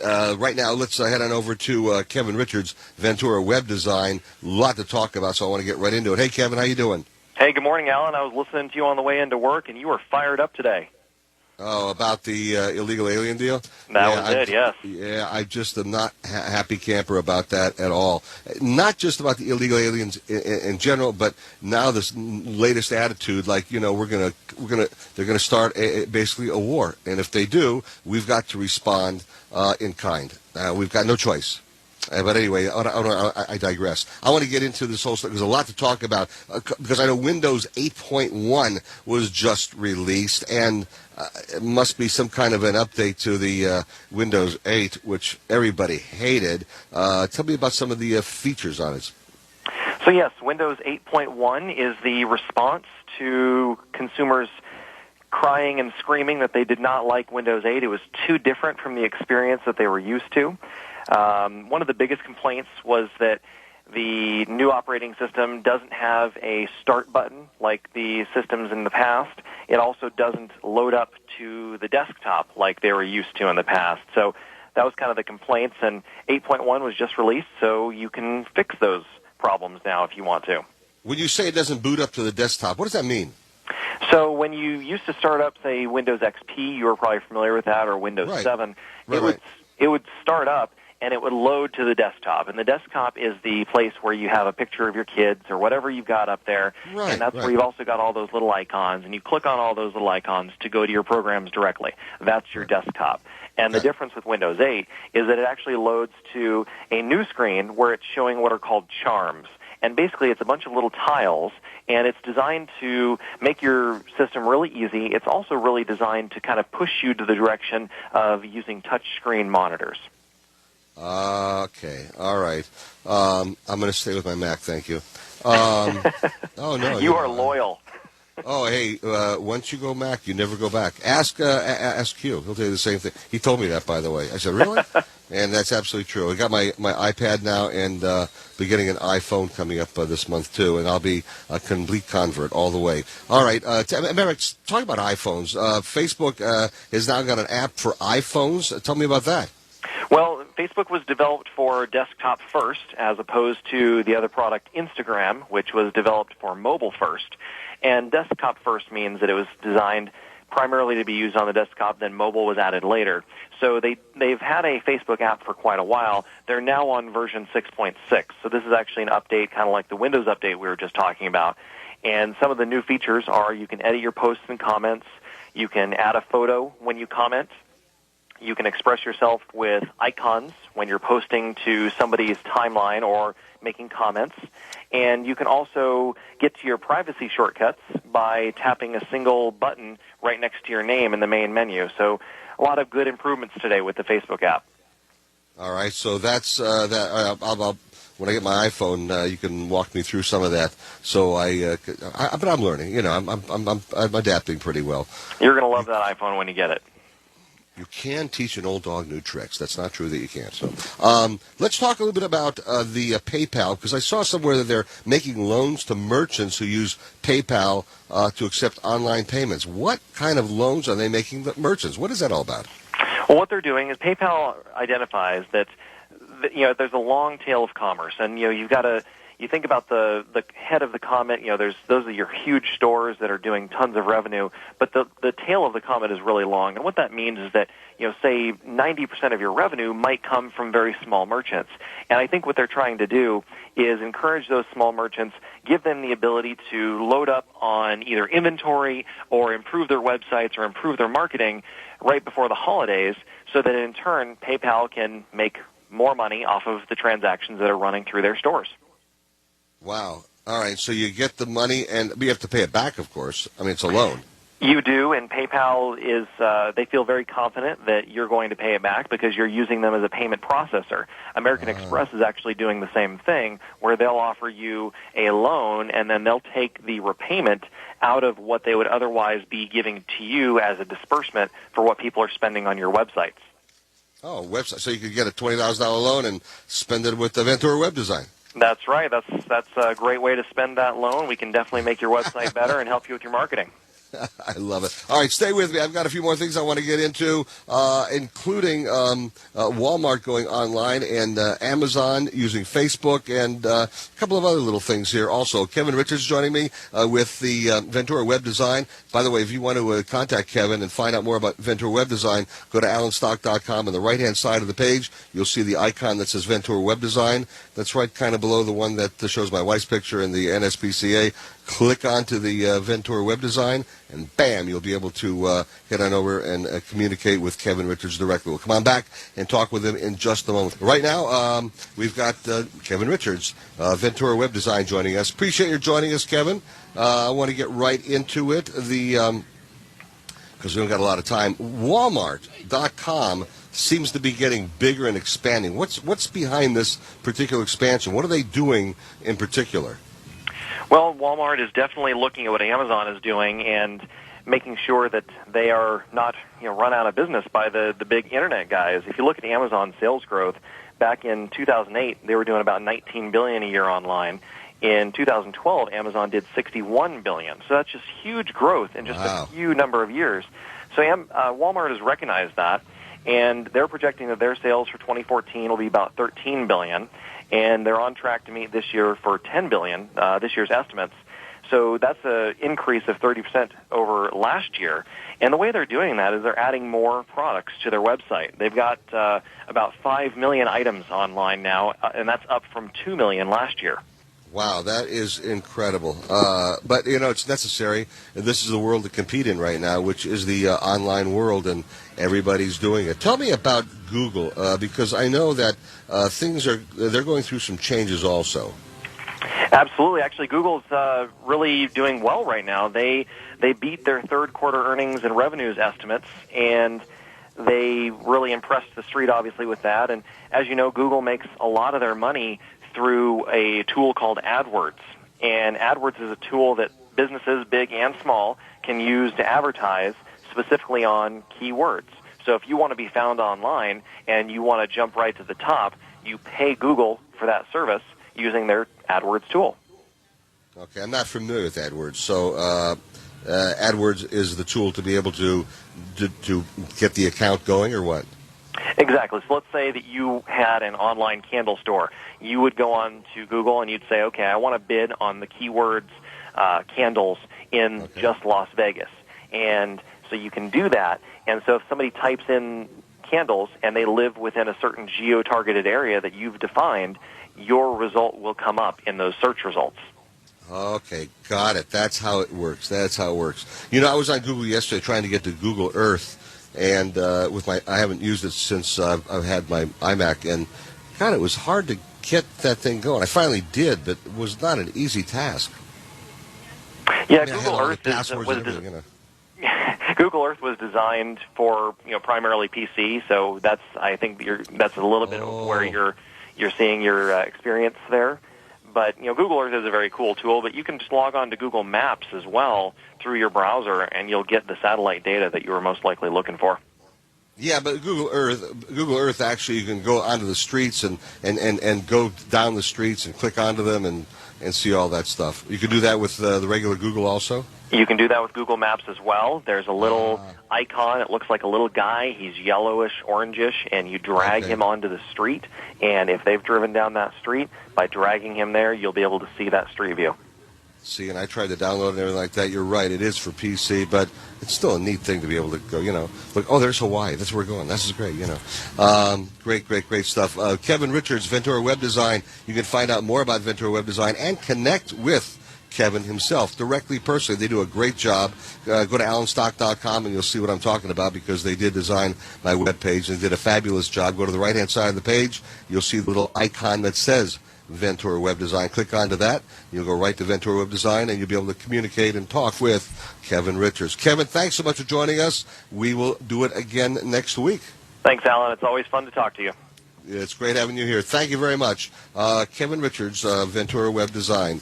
right now, let's head on over to Kevin Richards, Ventura Web Design. A lot to talk about, so I want to get right into it. Hey, Kevin, how you doing? Hey, good morning, Alan. I was listening to you on the way into work, and you were fired up today. Oh, about the illegal alien deal? That was it, yes. Yeah, I just am not happy camper about that at all. Not just about the illegal aliens in general, but now this latest attitude, like, you know, they're gonna start basically a war, and if they do, we've got to respond in kind. We've got no choice. But anyway, I digress. I want to get into this whole stuff. There's a lot to talk about because I know Windows 8.1 was just released, and it must be some kind of an update to the Windows 8, which everybody hated. Tell me about some of the features on it. So yes, Windows 8.1 is the response to consumers crying and screaming that they did not like Windows 8. It was too different from the experience that they were used to. One of the biggest complaints was that the new operating system doesn't have a start button like the systems in the past. It also doesn't load up to the desktop like they were used to in the past. So that was kind of the complaints, and 8.1 was just released, so you can fix those problems now if you want to. When you say it doesn't boot up to the desktop, what does that mean? So when you used to start up, say, Windows XP, you were probably familiar with that, or Windows 7, it would start up, and it would load to the desktop. And the desktop is the place where you have a picture of your kids or whatever you've got up there. And that's where you've also got all those little icons. And you click on all those little icons to go to your programs directly. That's your desktop. And the difference with Windows 8 is that it actually loads to a new screen where it's showing what are called charms. And basically it's a bunch of little tiles, and it's designed to make your system really easy. It's also really designed to kind of push you to the direction of using touchscreen monitors. Okay, all right. I'm going to stay with my Mac, thank you. Oh, no. You are loyal. Oh, hey, once you go Mac, you never go back. Ask Q. He'll tell you the same thing. He told me that, by the way. I said, really? And that's absolutely true. I got my iPad now, and be getting an iPhone coming up this month, too, and I'll be a complete convert all the way. All right, Merrick, talk about iPhones. Facebook has now got an app for iPhones. Tell me about that. Well, Facebook was developed for desktop first, as opposed to the other product, Instagram, which was developed for mobile first. And desktop first means that it was designed primarily to be used on the desktop, then mobile was added later. So they've had a Facebook app for quite a while. They're now on version 6.6. So this is actually an update, kind of like the Windows update we were just talking about. And some of the new features are you can edit your posts and comments. You can add a photo when you comment. You can express yourself with icons when you're posting to somebody's timeline or making comments. And you can also get to your privacy shortcuts by tapping a single button right next to your name in the main menu. So a lot of good improvements today with the Facebook app. All right, so that's that. When I get my iPhone, you can walk me through some of that. So but I'm learning. You know, I'm adapting pretty well. You're going to love that iPhone when you get it. You can teach an old dog new tricks. That's not true that you can't. So let's talk a little bit about the PayPal, because I saw somewhere that they're making loans to merchants who use PayPal to accept online payments. What kind of loans are they making the merchants? What is that all about? Well, what they're doing is PayPal identifies that there's a long tail of commerce, and you've got to. You think about the head of the comet, those are your huge stores that are doing tons of revenue, but the tail of the comet is really long. And what that means is that, say 90% of your revenue might come from very small merchants. And I think what they're trying to do is encourage those small merchants, give them the ability to load up on either inventory or improve their websites or improve their marketing right before the holidays, so that in turn PayPal can make more money off of the transactions that are running through their stores. Wow. All right, so you get the money, and you have to pay it back, of course. I mean, it's a loan. You do, and PayPal is, they feel very confident that you're going to pay it back because you're using them as a payment processor. American Express is actually doing the same thing, where they'll offer you a loan, and then they'll take the repayment out of what they would otherwise be giving to you as a disbursement for what people are spending on your websites. Oh, website. So you could get a $20,000 loan and spend it with the Ventura Web Design. That's right. That's a great way to spend that loan. We can definitely make your website better and help you with your marketing. I love it. All right, stay with me. I've got a few more things I want to get into, including Walmart going online and Amazon using Facebook and a couple of other little things here also. Kevin Richards joining me with the Ventura Web Design. By the way, if you want to contact Kevin and find out more about Ventura Web Design, go to alanstock.com. On the right-hand side of the page, you'll see the icon that says Ventura Web Design. That's right kind of below the one that shows my wife's picture in the NSPCA. Click onto the Ventura Web Design, and bam, you'll be able to head on over and communicate with Kevin Richards directly. We'll come on back and talk with him in just a moment. Right now, we've got Kevin Richards, Ventura Web Design, joining us. Appreciate your joining us, Kevin. I want to get right into it. Because we don't got a lot of time. Walmart.com seems to be getting bigger and expanding. What's behind this particular expansion? What are they doing in particular? Well, Walmart is definitely looking at what Amazon is doing and making sure that they are not run out of business by the big internet guys. If you look at Amazon's sales growth, back in 2008, they were doing about $19 billion a year online. In 2012, Amazon did $61 billion. So that's just huge growth in just a few number of years. So Walmart has recognized that, and they're projecting that their sales for 2014 will be about $13 billion. And they're on track to meet this year for $10 billion, this year's estimates. So that's an increase of 30% over last year. And the way they're doing that is they're adding more products to their website. They've got about 5 million items online now, and that's up from 2 million last year. Wow, that is incredible. But, it's necessary. This is the world to compete in right now, which is the online world, and everybody's doing it. Tell me about Google, because I know that they're going through some changes also. Absolutely. Actually, Google's really doing well right now. They beat their third quarter earnings and revenues estimates, and they really impressed the street, obviously, with that. And as you know, Google makes a lot of their money through a tool called AdWords. And AdWords is a tool that businesses, big and small, can use to advertise specifically on keywords. So if you want to be found online and you want to jump right to the top, you pay Google for that service using their AdWords tool. Okay, I'm not familiar with AdWords. So AdWords is the tool to be able to get the account going, or what? Exactly. So let's say that you had an online candle store. You would go on to Google and you'd say, okay, I want to bid on the keywords candles in just Las Vegas. And so you can do that. And so if somebody types in candles and they live within a certain geo-targeted area that you've defined, your result will come up in those search results. Okay, got it. That's how it works. I was on Google yesterday trying to get to Google Earth, and I haven't used it since I've had my iMac, and God, it was hard to get that thing going. I finally did, but it was not an easy task. Yeah, Google Earth Google Earth was designed for primarily PC, so that's a little bit of where you're seeing your experience there. But Google Earth is a very cool tool, but you can just log on to Google Maps as well through your browser, and you'll get the satellite data that you were most likely looking for. Yeah, but Google Earth actually, you can go onto the streets and go down the streets and click onto them and see all that stuff. You can do that with the regular Google also? You can do that with Google Maps as well. There's a little icon. It looks like a little guy. He's yellowish, orangish, and you drag him onto the street. And if they've driven down that street, by dragging him there, you'll be able to see that street view. See, and I tried to download and everything like that. You're right. It is for PC, but it's still a neat thing to be able to go, look, oh, there's Hawaii. That's where we're going. This is great, Great stuff. Kevin Richards, Ventura Web Design. You can find out more about Ventura Web Design and connect with Kevin himself directly, personally. They do a great job. Go to alanstock.com and you'll see what I'm talking about, because they did design my webpage and did a fabulous job. Go to the right-hand side of the page. You'll see the little icon that says Ventura Web Design. Click onto that. You'll go right to Ventura Web Design, and you'll be able to communicate and talk with Kevin Richards. Kevin, thanks so much for joining us. We will do it again next week. Thanks, Alan. It's always fun to talk to you. It's great having you here. Thank you very much. Kevin Richards, Ventura Web Design.